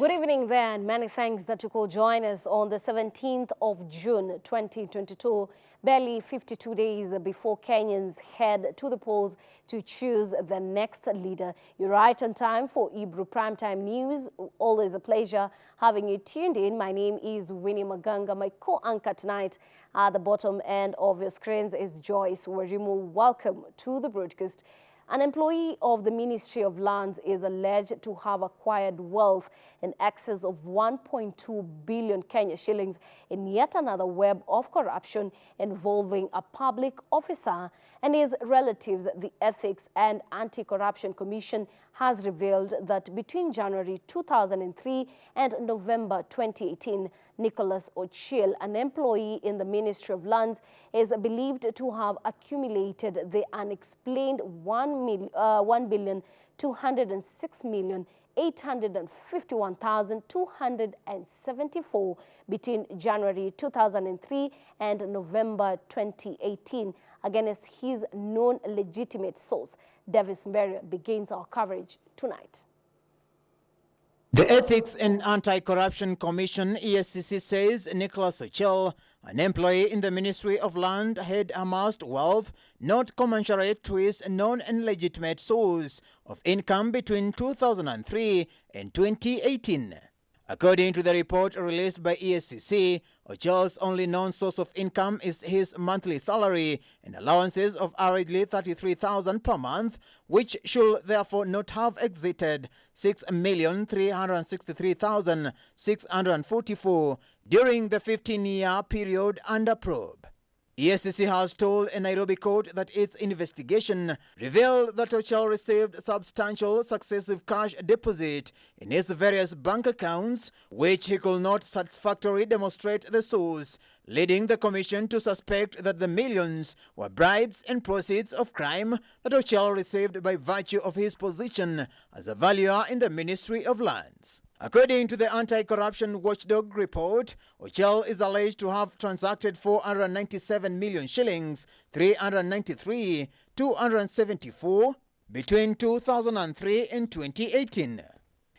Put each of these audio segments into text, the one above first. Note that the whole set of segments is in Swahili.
Good evening there, and many thanks that you could join us on the 17th of June 2022, barely 52 days before Kenyans head to the polls to choose the next leader. You're right on time for Hebrew Primetime News. Always a pleasure having you tuned in. My name is Winnie Maganga. My co-anchor tonight at the bottom end of your screens is Joyce Warimu. Welcome to the broadcast. An employee of the Ministry of Lands is alleged to have acquired wealth in excess of 1.2 billion Kenya shillings in yet another web of corruption involving a public officer and his relatives. The Ethics and Anti-Corruption Commission has revealed that between January 2003 and November 2018, Nicholas Ochiel, an employee in the Ministry of Lands, is believed to have accumulated the unexplained 1,206,851,274 between January 2003 and November 2018 against his known legitimate source. Davis Mberia begins our coverage tonight. The Ethics and Anti-Corruption Commission, EACC, says Nicholas Ochiel, an employee in the Ministry of Land, had amassed wealth not commensurate to his known and legitimate source of income between 2003 and 2018. According to the report released by EACC, Ochiel's only known source of income is his monthly salary and allowances of averagely 33,000 per month, which should therefore not have exceeded 6,363,644 during the 15-year period under probe. EACC has told a Nairobi court that its investigation revealed that Ochiel received substantial successive cash deposit in his various bank accounts, which he could not satisfactorily demonstrate the source, leading the commission to suspect that the millions were bribes and proceeds of crime that Ochiel received by virtue of his position as a valuer in the Ministry of Lands. According to the Anti-Corruption Watchdog report, Ochiel is alleged to have transacted 497 million shillings, 393,274 between 2003 and 2018.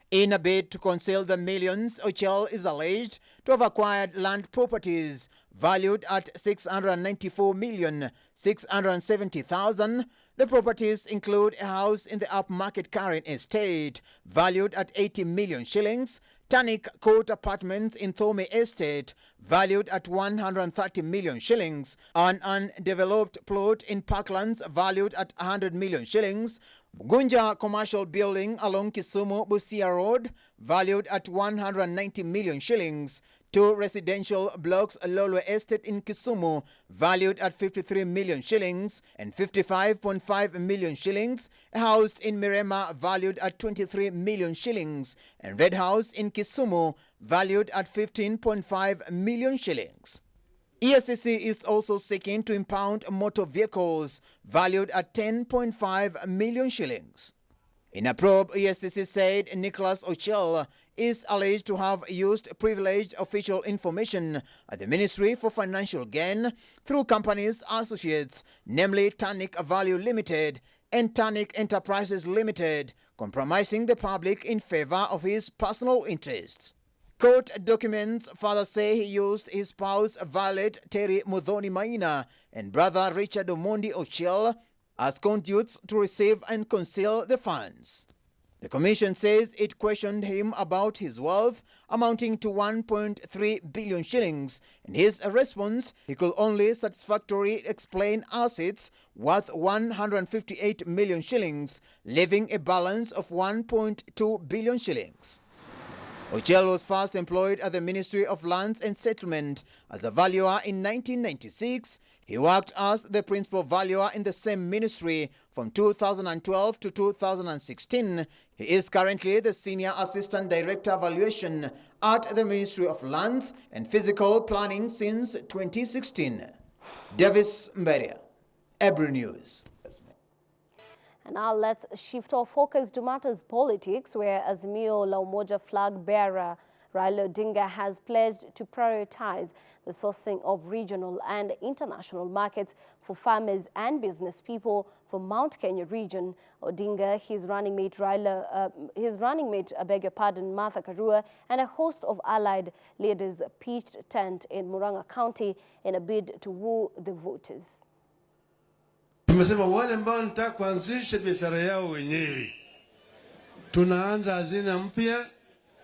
In a bid to conceal the millions, Ochiel is alleged to have acquired land properties valued at 694,670,000. The properties include a house in the upmarket Karen estate valued at 80 million shillings, Tannic Court apartments in Thome estate valued at 130 million shillings, an undeveloped plot in Parklands valued at 100 million shillings, Gunja commercial building along Kisumu Busia Road valued at 190 million shillings, two residential blocks Lolwe Estate in Kisumu valued at 53 million shillings and 55.5 million shillings, a house in Mirema valued at 23 million shillings, and Red House in Kisumu valued at 15.5 million shillings. EACC is also seeking to impound motor vehicles valued at 10.5 million shillings. In a probe, EACC said Nicholas Ochiel is alleged to have used privileged official information at the Ministry for Financial Gain through companies associates, namely Tannic Value Limited and Tannic Enterprises Limited, compromising the public in favor of his personal interests. Court documents further say he used his spouse Violet Terry Muthoni Maina and brother Richard Omondi Ochiel as conduits to receive and conceal the funds. The commission says it questioned him about his wealth amounting to 1.3 billion shillings. In his response, he could only satisfactorily explain assets worth 158 million shillings, leaving a balance of 1.2 billion shillings. Ochiel was first employed at the Ministry of Lands and Settlement as a valuer in 1996. He worked as the principal valuer in the same ministry from 2012 to 2016. He is currently the Senior Assistant Director Valuation at the Ministry of Lands and Physical Planning since 2016. Davis Mberia, Hebrew News. And now let's shift our focus to matters politics, where Azimio La Umoja flag bearer Raila Odinga has pledged to prioritize the sourcing of regional and international markets for for farmers and business people from Mount Kenya region. Odinga, his running mate Martha Karua, and a host of allied leaders pitched tent in Murang'a County in a bid to woo the voters. Tumesema wale ambao wanataka kuanzisha biashara yao wenyewe, tunaanza hazina mpya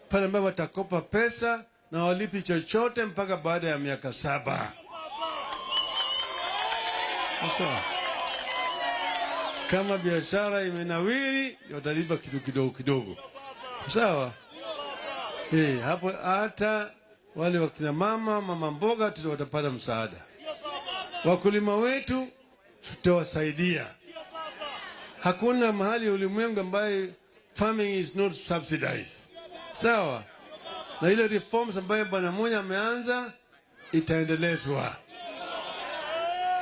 pale ambapo watakopa pesa na walipi chochote mpaka baada ya miaka 7. Sawa. Kama biashara imenawiri, watalipa kidogo kidogo. Sawa? Hapo hata wale wakina mama mboga watapata msaada. Wakulima wetu tutawasaidia. Hakuna mahali ulimwengu ambaye farming is not subsidized. Sawa? Na ile reforms ambayo bwana mmoja ameanza itaendelezwa.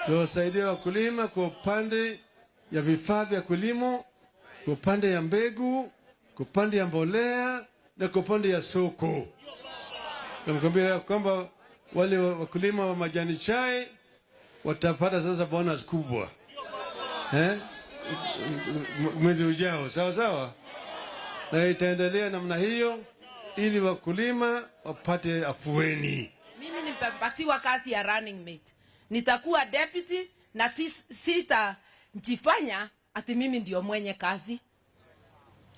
Tuwasaidia wakulima kwa upande ya vifaa vya kilimo, kwa upande ya mbegu, kwa upande ya mbolea na kwa upande ya soko. Nakwambia kwamba wale wakulima wa majani chai watapata sasa bonus kubwa. Mwezi ujao, sawa sawa? Na itaendelea namna hiyo ili wakulima wapate afueni. Mimi nimepatiwa kazi ya running mate. Nitakuwa deputy na sitajifanya ati mimi ndio mwenye kazi.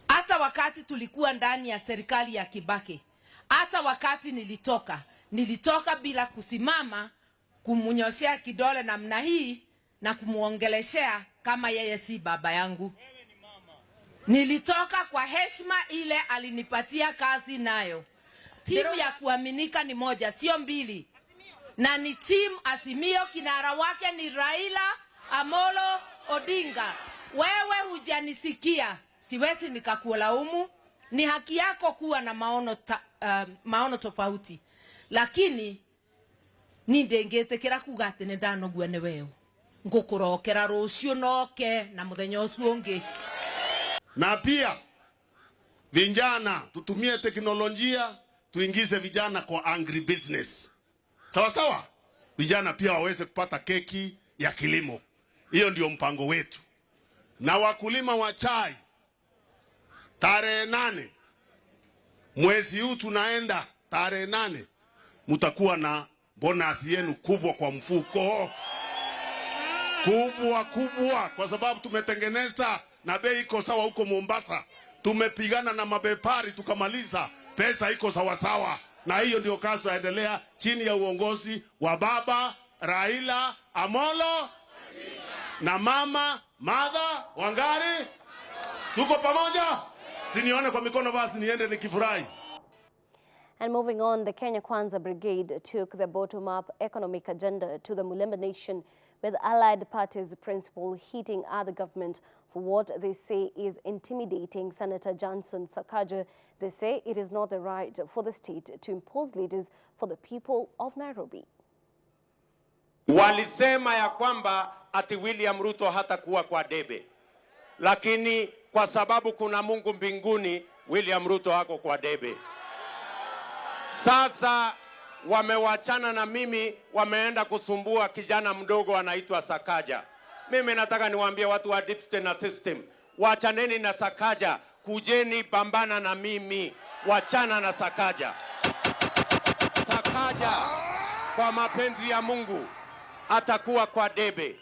Hata wakati tulikuwa ndani ya serikali ya Kibaki, hata wakati nilitoka bila kusimama kumunyoshea kidole namna hii na kumuongeleshea kama yeye si baba yangu. Nilitoka kwa heshima ile alinipatia kazi nayo. Timu ya kuaminika ni moja, sio mbili. Na ni timu Azimio, kinara wake ni Raila Amolo Odinga. Wewe hujanisikia, siwezi nikakulaumu. Ni haki yako kuwa na maono tofauti. Lakini nindengetekera kugate ne ndanogwa ne wewe. Ngukurokera rucio noke na muthenya ucio ungi. Na pia vijana tutumie teknolojia, tuingize vijana kwa agri business. Sawa sawa? Vijana pia waweze kupata keki ya kilimo. Hiyo ndio mpango wetu. Na wakulima wa chai, tarehe 8 mwezi huu tunaenda tarehe 8, mtakuwa na bonus yenu kubwa kwa mfuko. Kubwa kwa sababu tumetengeneza na bei iko sawa huko Mombasa. Tumepigana na mabepari tukamaliza, pesa iko sawa sawa. Na hiyo ndio kazi yaendelea chini ya uongozi wa baba Raila Amolo na mama Martha Wangari. Tuko pamoja? Sinione kwa mikono basi niende nikifurahi. And moving on, the Kenya Kwanza Brigade took the bottom-up economic agenda to the Mulembe nation, with allied parties' principal hitting other government for what they say is intimidating Senator Johnson Sakaja. They say it is not the right for the state to impose leaders for the people of Nairobi. Walisema ya kwamba ati William Ruto hatakuwa kwa debe. Lakini kwa sababu kuna Mungu mbinguni, William Ruto hako kwa debe. Sasa wamewachana na mimi, wameenda kusumbua kijana mdogo anaitwa Sakaja. Mimi nataka niwaambie watu wa deep state na system, wachaneni na Sakaja, kujeni pambana na mimi, wachana na Sakaja. Sakaja kwa mapenzi ya Mungu atakuwa kwa debe.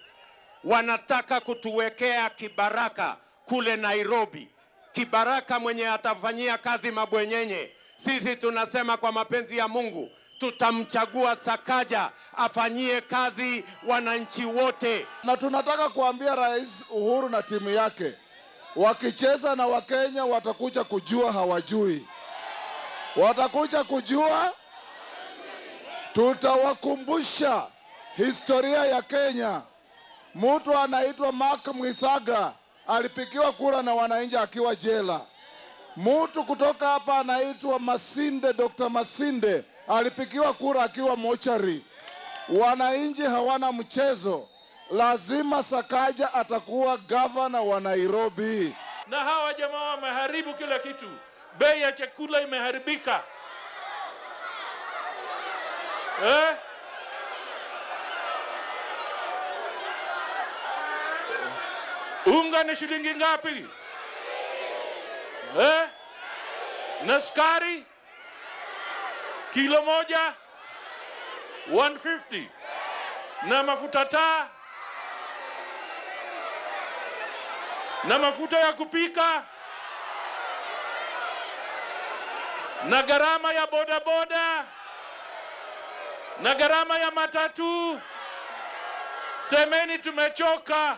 Wanataka kutuwekea kibaraka kule Nairobi. Kibaraka mwenye atafanyia kazi mabwenyenye. Sisi tunasema kwa mapenzi ya Mungu tutamchagua Sakaja afanyie kazi wananchi wote. Na tunataka kuambia Rais Uhuru na timu yake, wakicheza na Wakenya watakuja kujua hawajui. Watakuja kujua, tutawakumbusha historia ya Kenya. Mtu anaitwa Mark Mwisaga alipigiwa kura na wananchi akiwa jela. Mtu kutoka hapa anaitwa Masinde, Dr. Masinde alipigiwa kura akiwa mochari. Wananchi hawana mchezo. Lazima Sakaja atakuwa gavana wa Nairobi. Na hawa jamaa wameharibu kila kitu. Bei ya chakula imeharibika. Unga ni shilingi ngapi? Na sukari? Kilo moja? 150. Na mafuta taa? Na mafuta ya kupika? Na gharama ya bodaboda? Na gharama ya matatu? Semeni tumechoka.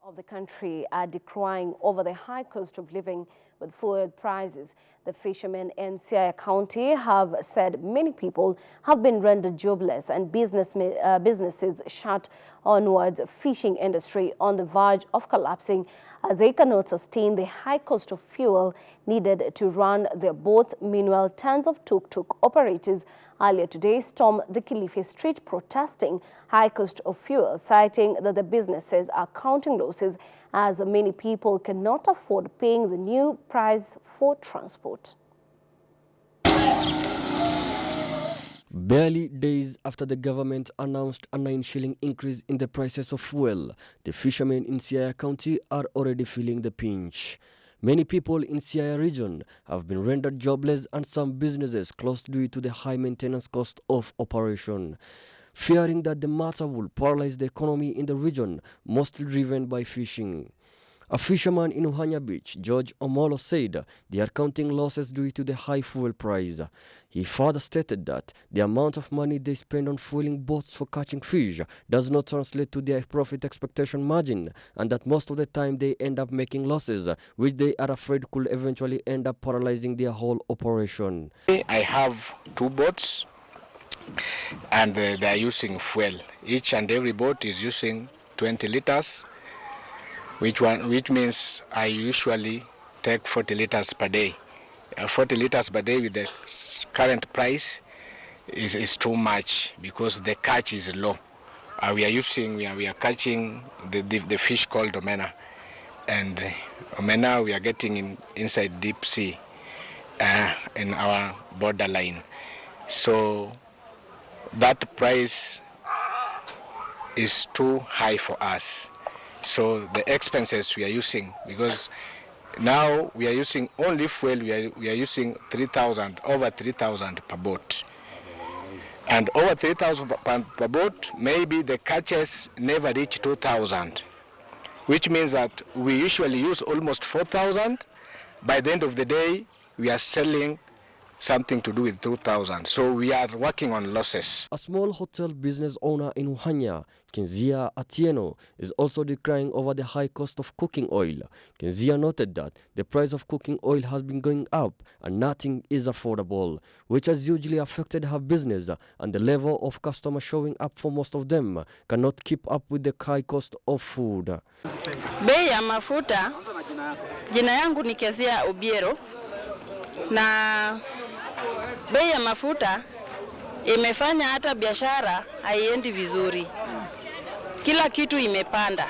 Of the country are decrying over the high cost of living with fuel prices. The fishermen in Siaya County have said many people have been rendered jobless and businesses shut onwards. Fishing industry on the verge of collapsing as they cannot sustain the high cost of fuel needed to run their boats. Meanwhile, tons of tuk-tuk operators earlier today stormed the Kilifi street protesting high cost of fuel, citing that the businesses are counting losses as many people cannot afford paying the new price for transport. Barely days after the government announced a 9-shilling increase in the prices of fuel, the fishermen in Siaya County are already feeling the pinch. Many people in Siaya region have been rendered jobless and some businesses closed due to the high maintenance cost of operation. Fearing that the matter will paralyze the economy in the region, mostly driven by fishing. A fisherman in Uhanya Beach, George Omolo, said they are counting losses due to the high fuel price. He further stated that the amount of money they spend on fueling boats for catching fish does not translate to their profit expectation margin, and that most of the time they end up making losses, which they are afraid could eventually end up paralyzing their whole operation. I have 2 boats and they are using fuel. Each and every boat is using 20 liters. Which means I usually take 40 liters per day. 40 liters per day with the current price is too much because the catch is low. We are catching the fish called omena, and omena we are getting inside deep sea in our borderline. So that price is too high for us. So the expenses we are using, because now we are using only fuel, we are using over 3,000 per boat. And over 3,000 per boat, maybe the catches never reach 2,000, which means that we usually use almost 4,000. By the end of the day, we are selling something to do with 2,000. So we are working on losses. A small hotel business owner in Uhanya, Kenzia Atieno, is also decrying over the high cost of cooking oil. Kenzia noted that the price of cooking oil has been going up and nothing is affordable, which has hugely affected her business, and the level of customers showing up for most of them cannot keep up with the high cost of food. Bei ya mafuta, jina yangu ni Kezia Obiero, na bei ya mafuta imefanya hata biashara haiendi vizuri. Kila kitu imepanda.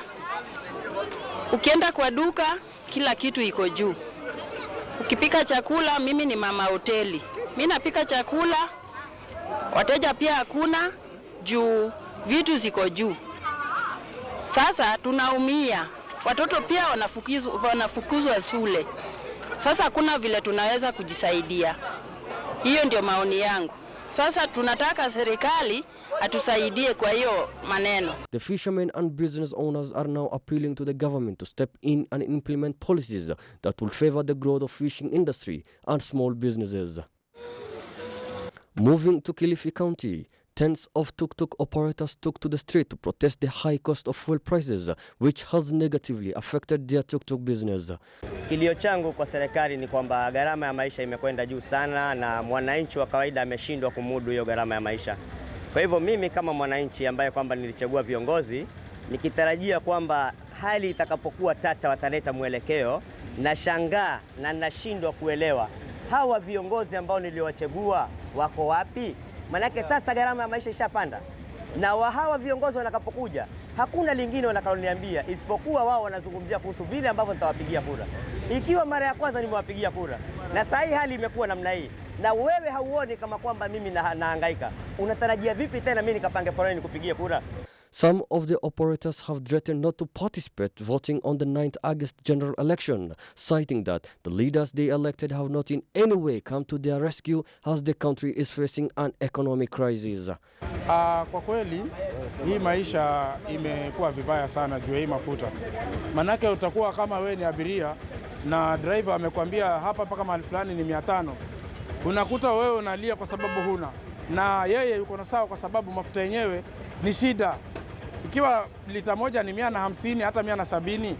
Ukienda kwa duka, kila kitu iko juu. Ukipika chakula, mimi ni mama hoteli. Mimi napika chakula, wateja pia hakuna juu vitu ziko juu. Sasa tunaumia. Watoto pia wanafukuzwa shule. Sasa hakuna vile tunaweza kujisaidia. Hiyo ndio maoni yangu. Sasa tunataka serikali atusaidie kwa hiyo maneno. The fishermen and business owners are now appealing to the government to step in and implement policies that will favor the growth of fishing industry and small businesses. Moving to Kilifi County, tens of tuk-tuk operators took to the street to protest the high cost of fuel prices, which has negatively affected their tuk-tuk business. Kilio changu kwa serikali ni kwamba gharama ya maisha imekwenda juu sana na mwananchi wa kawaida ameshindwa kumudu hiyo gharama ya maisha. Kwa hivyo mimi kama mwananchi ambaye kwamba nilichagua viongozi, nikitarajia kwamba hali itakapokuwa tata wataleta mwelekeo, na shangaa na nashindwa kuelewa hawa viongozi ambao niliwachagua wako wapi? Manake sasa gharama ya maisha ishapanda. Na hawa viongozi wanakapokuja, hakuna lingine wanakaloniambia isipokuwa wao wanazungumzia kuhusu vile ambavyo nitawapigia kura. Ikiwa mara ya kwanza nimewapigia kura na sasa hii hali imekuwa namna hii, na wewe hauoni kama kwamba mimi nahangaika, unatarajia vipi tena mimi nikapange foleni nikupigie kura? Some of the operators have threatened not to participate voting on the 9th August general election, citing that the leaders they elected have not in any way come to their rescue as the country is facing an economic crisis. Kwa kweli hii maisha imekuwa vibaya sana juu ya hii mafuta. Manake utakuwa kama wewe ni abiria na driver amekwambia hapa mpaka mahali fulani ni 500. Unakuta wewe unalia kwa sababu huna, na yeye yuko na sawa kwa sababu mafuta yenyewe ni shida. Ikiwa lita moja ni 150 hata 170,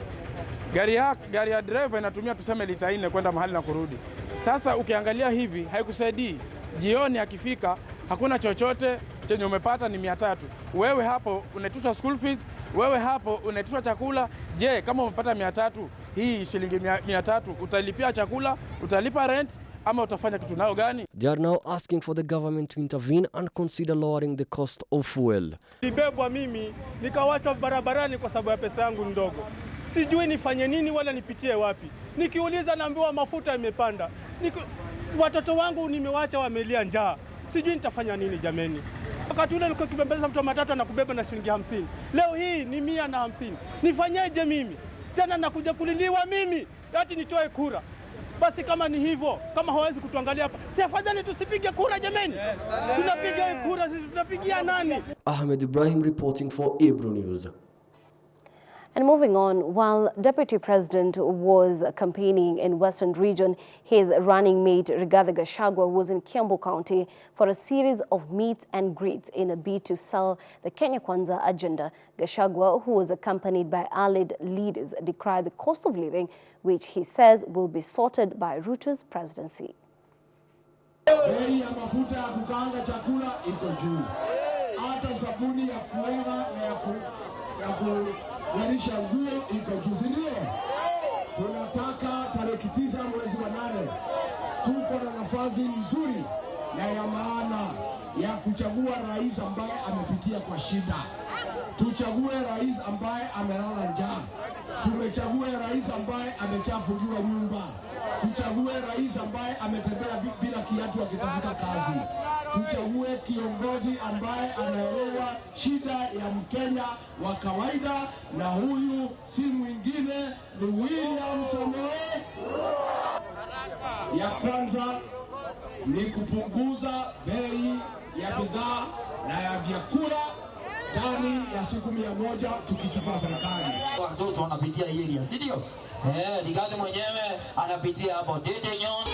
gari ya driver inatumia tuseme lita 4 kwenda mahali na kurudi. Sasa ukiangalia hivi haikusaidii. Jioni akifika hakuna chochote chenye umepata ni 300. Wewe hapo unaitishwa school fees, wewe hapo unaitishwa chakula. Je, kama umepata 300, hii shilingi 300 utalipia chakula, utalipa rent ama utafanya kitu nayo gani? They are now asking for the government to intervene and consider lowering the cost of fuel. Nibebwa mimi nikawachwa barabarani kwa sababu ya pesa yangu ndogo. Sijui nifanye nini wala nipitie wapi. Nikiuliza naambiwa mafuta imepanda. Watoto wangu nimewacha wamelia njaa. Sijui nitafanya nini jameni. Wakati ule nilikuwa kibembeleza mtu matatu na kubeba na shilingi 50. Leo hii ni 150. Nifanyeje mimi? Tena nakuja kuliliwa mimi. Ati nitoe kura. Basi kama ni hivyo, kama hawezi kutuangalia hapa, si afadhali tusipige kura jameni? Tunapiga kura, sisi tunapigia nani? Ahmed Ibrahim reporting for Ebro News. And moving on, while Deputy President was campaigning in Western Region, his running mate Rigathi Gachagua was in Kiambu County for a series of meets and greets in a bid to sell the Kenya Kwanza agenda. Gachagua, who was accompanied by allied leaders, decried the cost of living, which he says will be sorted by Ruto's presidency. Bei ya mafuta ya kukaanga chakula iko juu. Hata sabuni ya kuoga na ya kunarisha nguo iko juu, si ndio? Tunataka tarehe 9 mwezi wa 8 tuko na nafasi nzuri na ya maana ya kuchagua rais ambaye amepitia kwa shida. Tuchague rais ambaye amelala njaa. Tumechague rais ambaye amechafuliwa nyumba. Tuchague rais ambaye ametembea bila kiatu akitafuta kazi. Tuchague kiongozi ambaye anaelewa shida ya Mkenya wa kawaida, na huyu si mwingine ni William Samoei. Ya kwanza ni kupunguza bei ya bidhaa na ya vyakula ndani ya siku 100 tukichukua serikali. Watoto wanapitia area, si ndio? Rigathi mwenyewe anapitia hapo dede nyon.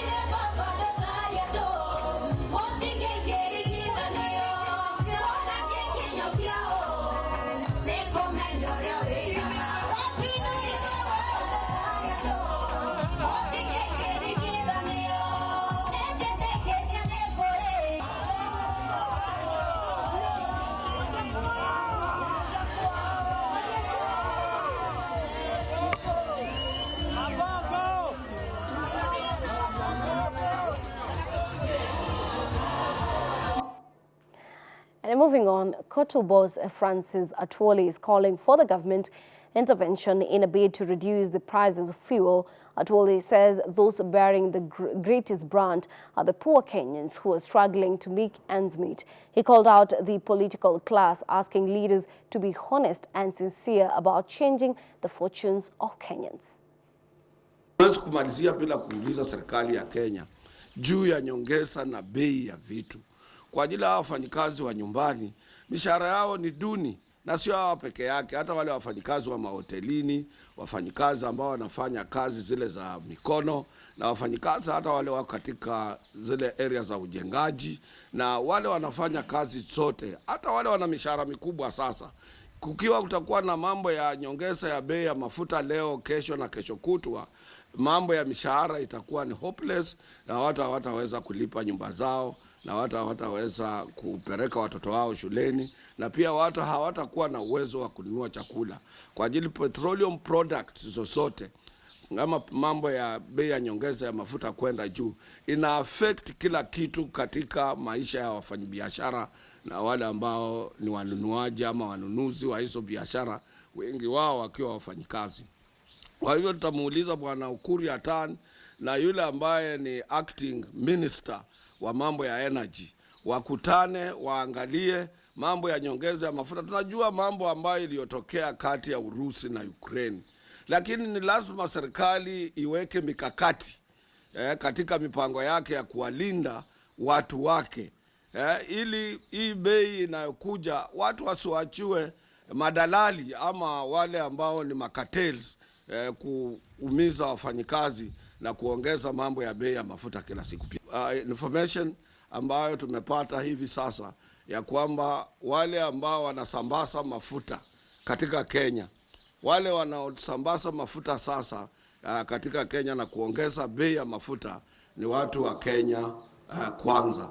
And moving on, Kotu boss Francis Atwoli is calling for the government intervention in a bid to reduce the prices of fuel. Atwoli says those bearing the greatest brunt are the poor Kenyans who are struggling to make ends meet. He called out the political class, asking leaders to be honest and sincere about changing the fortunes of Kenyans. Huwezi kumalizia bila kuuliza serikali ya Kenya juu ya nyongeza na bei ya vitu. Kwa ajili ya wafanyikazi wa nyumbani, mishahara yao ni duni, na sio hao peke yake, hata wale wafanyikazi wa mahotelini, wafanyikazi ambao wanafanya kazi zile za mikono, na wafanyikazi hata wale wako katika zile area za ujengaji, na wale wanafanya kazi zote, hata wale wana mishahara mikubwa. Sasa kukiwa kutakuwa na mambo ya nyongeza ya bei ya mafuta leo, kesho na kesho kutwa, mambo ya mishahara itakuwa ni hopeless, na watu hawataweza kulipa nyumba zao, na watu hawataweza kupeleka watoto wao shuleni, na pia watu hawatakuwa na uwezo wa kununua chakula. Kwa ajili petroleum products zozote, kama mambo ya bei ya nyongeza ya mafuta kwenda juu, ina affect kila kitu katika maisha ya wafanyabiashara na wale ambao ni wanunuaji ama wanunuzi wa hizo biashara, wengi wao wakiwa wafanyikazi. Kwa hivyo tutamuuliza Bwana Ukuri Atan na yule ambaye ni acting minister wa mambo ya energy wakutane, waangalie mambo ya nyongeza ya mafuta. Tunajua mambo ambayo iliyotokea kati ya Urusi na Ukraine, lakini ni lazima serikali iweke mikakati katika mipango yake ya kuwalinda watu wake, ili hii bei inayokuja watu wasiwachue madalali ama wale ambao ni makatels kuumiza wafanyikazi na kuongeza mambo ya bei ya mafuta kila siku. Information ambayo tumepata hivi sasa ya kwamba wale ambao wanasambaza mafuta katika Kenya, wale wanaosambaza mafuta sasa katika Kenya na kuongeza bei ya mafuta ni watu wa Kenya kwanza.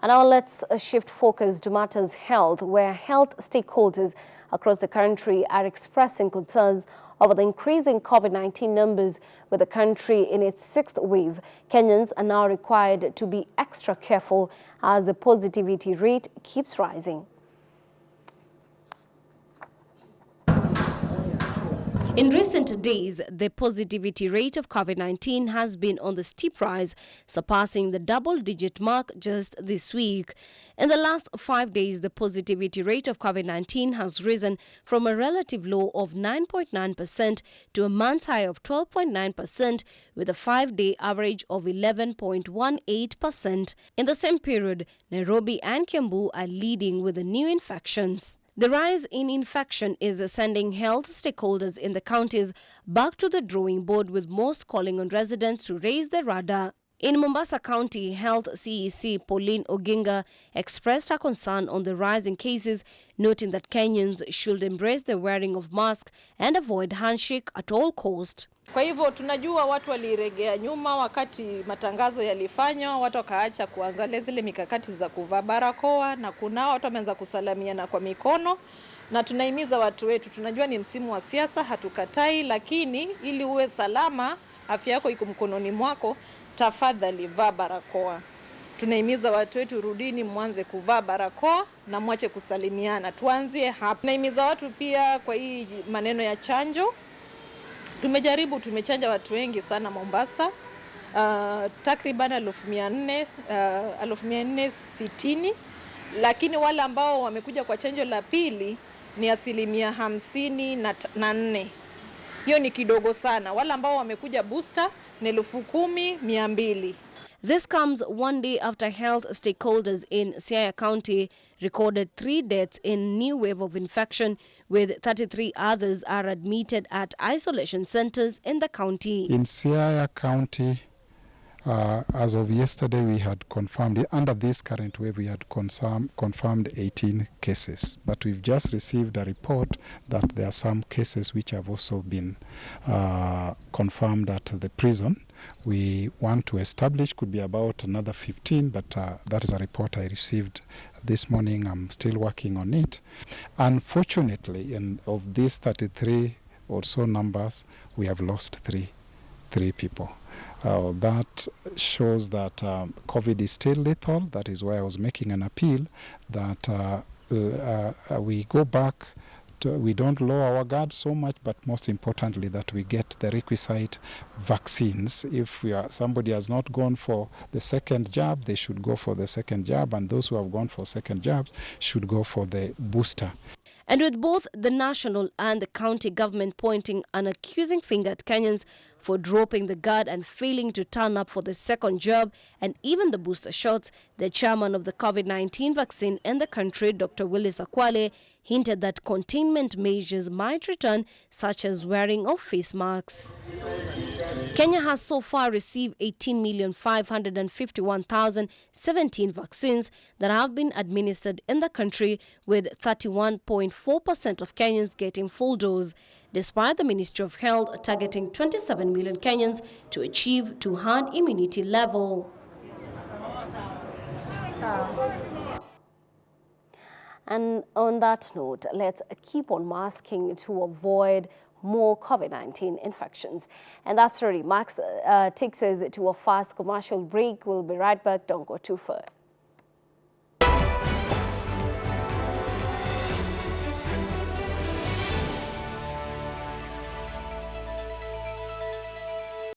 And now let's shift focus to matters health, where health stakeholders across the country are expressing concerns over the increasing COVID-19 numbers, with the country in its 6th wave. Kenyans are now required to be extra careful as the positivity rate keeps rising. In recent days, the positivity rate of COVID-19 has been on the steep rise, surpassing the double-digit mark just this week. In the last 5 days, the positivity rate of COVID-19 has risen from a relative low of 9.9% to a month's high of 12.9%, with a 5-day average of 11.18%. In the same period, Nairobi and Kiambu are leading with the new infections. The rise in infection is sending health stakeholders in the counties back to the drawing board, with most calling on residents to raise their radar. In Mombasa County, Health CEC Pauline Oginga expressed her concern on the rise in cases, noting that Kenyans should embrace the wearing of masks and avoid handshake at all costs. Kwa hivyo tunajua watu waliregea nyuma wakati matangazo yalifanywa, watu wakaacha kuangalia zile mikakati za kuvaa barakoa, na kuna watu wameanza kusalamiana kwa mikono, na tunahimiza watu wetu, tunajua ni msimu wa siasa, hatukatai, lakini ili uwe salama, afya yako iko mkononi mwako, tafadhali vaa barakoa. Tunahimiza watu wetu, rudini mwanze kuvaa barakoa na mwache kusalimiana. Tuanzie hapa. Tunahimiza watu pia kwa hii maneno ya chanjo. Tumechanja watu wengi sana Mombasa, takriban 1460, lakini wale ambao wamekuja kwa chanjo la pili ni 54%. Hiyo ni kidogo sana. Wale ambao wamekuja booster ni 10,200. This comes one day after health stakeholders in Siaya County recorded 3 deaths in new wave of infection, with 33 others are admitted at isolation centers in the county. In Siaya County, as of yesterday, we had confirmed, under this current wave, we had confirmed 18 cases. But we've just received a report that there are some cases which have also been confirmed at the prison. We want to establish, could be about another 15, but that is a report I received this morning. I'm still working on it. Unfortunately, of these 33 or so numbers, we have lost three people. That shows that COVID is still lethal. That is why I was making an appeal that we go back. We don't lower our guard so much, but most importantly that we get the requisite vaccines. If somebody has not gone for the second jab, they should go for the second jab, and those who have gone for second jabs should go for the booster. And with both the national and the county government pointing an accusing finger at Kenyans for dropping the guard and failing to turn up for the second jab and even the booster shots, the chairman of the COVID-19 vaccine in the country, Dr. Willis Akwale, hinted that containment measures might return, such as wearing of face masks. Kenya has so far received 18,551,017 vaccines that have been administered in the country, with 31.4% of Kenyans getting full dose, despite the Ministry of Health targeting 27 million Kenyans to achieve herd immunity level. And on that note, let's keep on masking to avoid more COVID-19 infections. And that's really takes us to a fast commercial break. We'll be right back. Don't go too far.